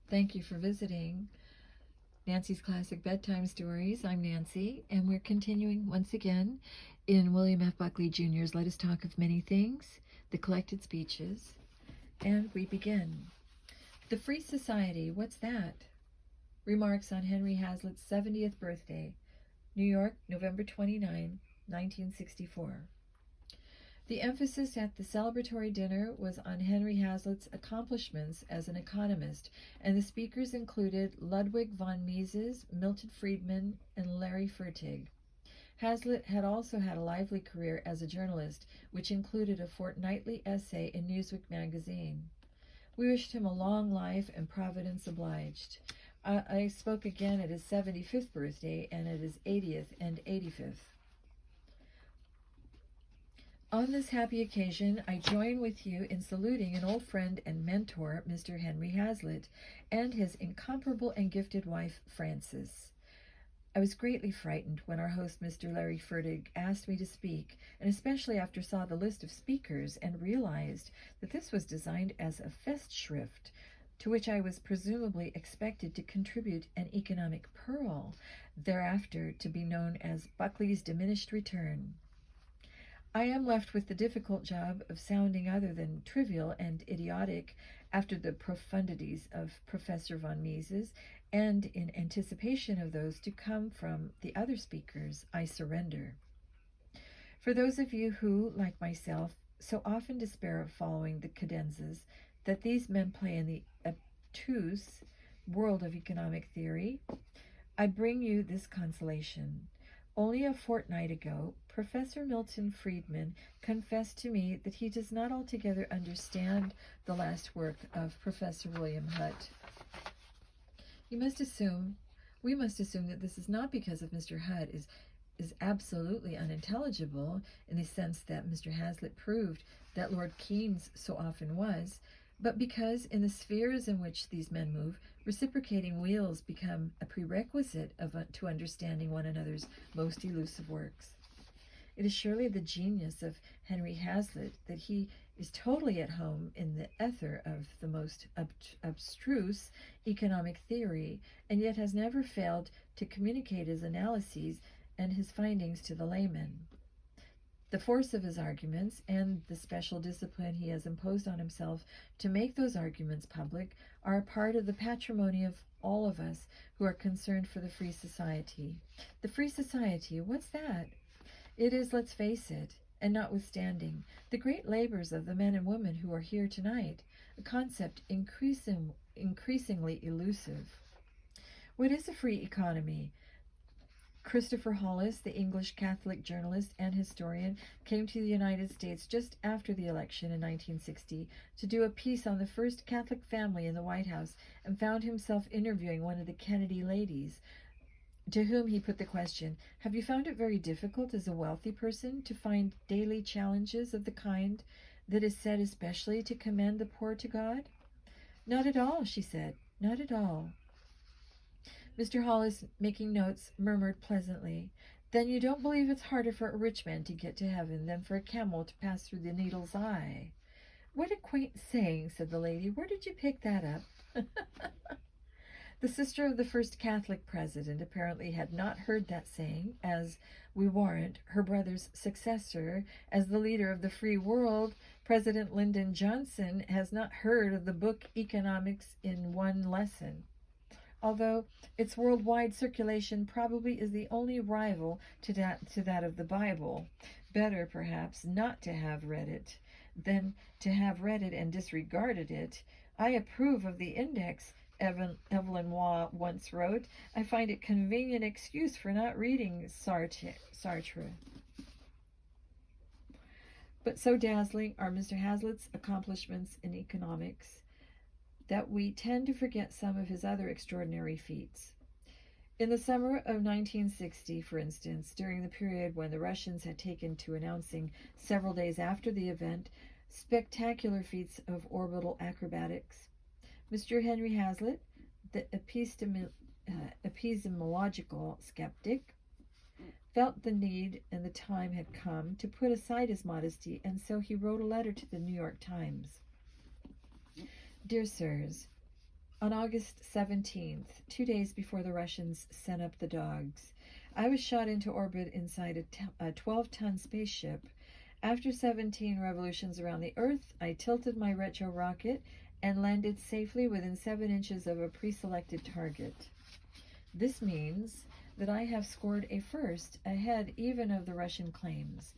Thank you for visiting Nancy's Classic Bedtime Stories. I'm Nancy, and we're continuing once again in William F. Buckley Jr.'s Let Us Talk of Many Things, the collected speeches, and we begin. The Free Society, what's that? Remarks on Henry Hazlitt's 70th birthday, New York, November 29, 1964. The emphasis at the celebratory dinner was on Henry Hazlitt's accomplishments as an economist, and the speakers included Ludwig von Mises, Milton Friedman, and Larry Fertig. Hazlitt had also had a lively career as a journalist, which included a fortnightly essay in Newsweek magazine. We wished him a long life, and Providence obliged. I spoke again at his 75th birthday and at his 80th and 85th. On this happy occasion, I join with you in saluting an old friend and mentor, Mr. Henry Hazlitt, and his incomparable and gifted wife, Frances. I was greatly frightened when our host, Mr. Larry Fertig, asked me to speak, and especially after saw the list of speakers and realized that this was designed as a Festschrift, to which I was presumably expected to contribute an economic pearl, thereafter to be known as Buckley's Diminished Return. I am left with the difficult job of sounding other than trivial and idiotic after the profundities of Professor von Mises, and in anticipation of those to come from the other speakers, I surrender. For those of you who, like myself, so often despair of following the cadenzas that these men play in the obtuse world of economic theory, I bring you this consolation. Only a fortnight ago, Professor Milton Friedman confessed to me that he does not altogether understand the last work of Professor William Hutt. We must assume that this is not because of Mr. Hutt is absolutely unintelligible in the sense that Mr. Hazlitt proved that Lord Keynes so often was, but because in the spheres in which these men move, reciprocating wheels become a prerequisite to understanding one another's most elusive works. It is surely the genius of Henry Hazlitt that he is totally at home in the ether of the most abstruse economic theory, and yet has never failed to communicate his analyses and his findings to the layman. The force of his arguments and the special discipline he has imposed on himself to make those arguments public are a part of the patrimony of all of us who are concerned for the Free Society. The Free Society, what's that? It is, let's face it, and notwithstanding the great labors of the men and women who are here tonight, a concept increasingly elusive. What is a free economy? Christopher Hollis, the English Catholic journalist and historian, came to the United States just after the election in 1960 to do a piece on the first Catholic family in the White House, and found himself interviewing one of the Kennedy ladies, to whom he put the question, "Have you found it very difficult as a wealthy person to find daily challenges of the kind that is said especially to commend the poor to God?" "Not at all," she said, "not at all." Mr. Hollis, making notes, murmured pleasantly, "Then you don't believe it's harder for a rich man to get to heaven than for a camel to pass through the needle's eye?" "What a quaint saying," said the lady. "Where did you pick that up?" The sister of the first Catholic president apparently had not heard that saying, as, we warrant, her brother's successor as the leader of the free world, President Lyndon Johnson, has not heard of the book Economics in One Lesson, although its worldwide circulation probably is the only rival to that of the Bible. Better, perhaps, not to have read it than to have read it and disregarded it. "I approve of the index," Evelyn Waugh once wrote. "I find it convenient excuse for not reading Sartre." But so dazzling are Mr. Hazlitt's accomplishments in economics that we tend to forget some of his other extraordinary feats. In the summer of 1960, for instance, during the period when the Russians had taken to announcing several days after the event spectacular feats of orbital acrobatics, Mr. Henry Hazlitt, the epistemological skeptic, felt the need and the time had come to put aside his modesty, and so he wrote a letter to the New York Times. "Dear Sirs, On August 17th, 2 days before the Russians sent up the dogs, I was shot into orbit inside a 12-ton spaceship. After 17 revolutions around the Earth, I tilted my retro rocket and landed safely within 7 inches of a pre-selected target. This means that I have scored a first ahead even of the Russian claims.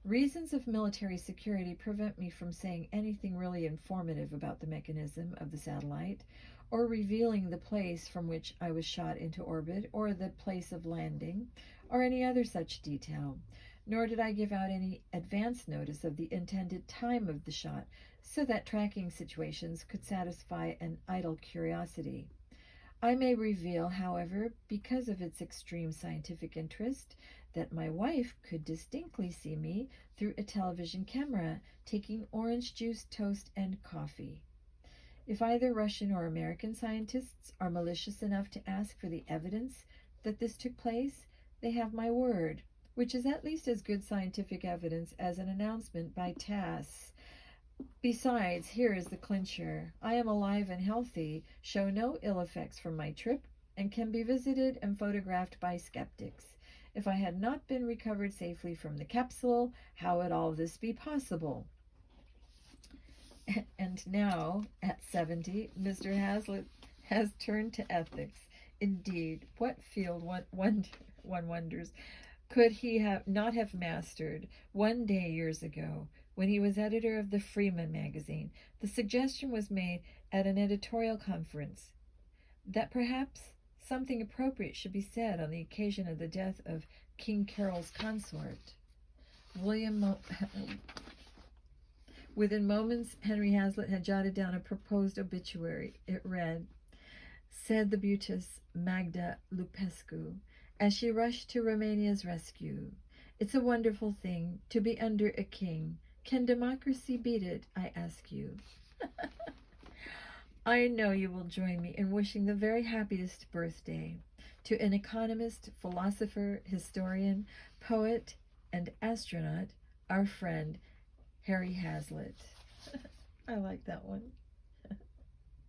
Reasons of military security prevent me from saying anything really informative about the mechanism of the satellite, or revealing the place from which I was shot into orbit, or the place of landing, or any other such detail. Nor did I give out any advance notice of the intended time of the shot, so that tracking situations could satisfy an idle curiosity. I may reveal, however, because of its extreme scientific interest, that my wife could distinctly see me through a television camera taking orange juice, toast, and coffee. If either Russian or American scientists are malicious enough to ask for the evidence that this took place, they have my word, which is at least as good scientific evidence as an announcement by TASS. Besides, here is the clincher. I am alive and healthy, show no ill effects from my trip, and can be visited and photographed by skeptics. If I had not been recovered safely from the capsule, how would all this be possible? And now, at 70, Mr. Hazlitt has turned to ethics. Indeed, what field, one wonders, could he not have mastered? One day years ago, when he was editor of the Freeman magazine, the suggestion was made at an editorial conference that perhaps something appropriate should be said on the occasion of the death of King Carol's consort. Within moments, Henry Hazlitt had jotted down a proposed obituary. It read, "Said the beauteous Magda Lupescu, as she rushed to Romania's rescue, 'It's a wonderful thing to be under a king. Can democracy beat it, I ask you?'" I know you will join me in wishing the very happiest birthday to an economist, philosopher, historian, poet, and astronaut, our friend Harry Hazlitt. I like that one.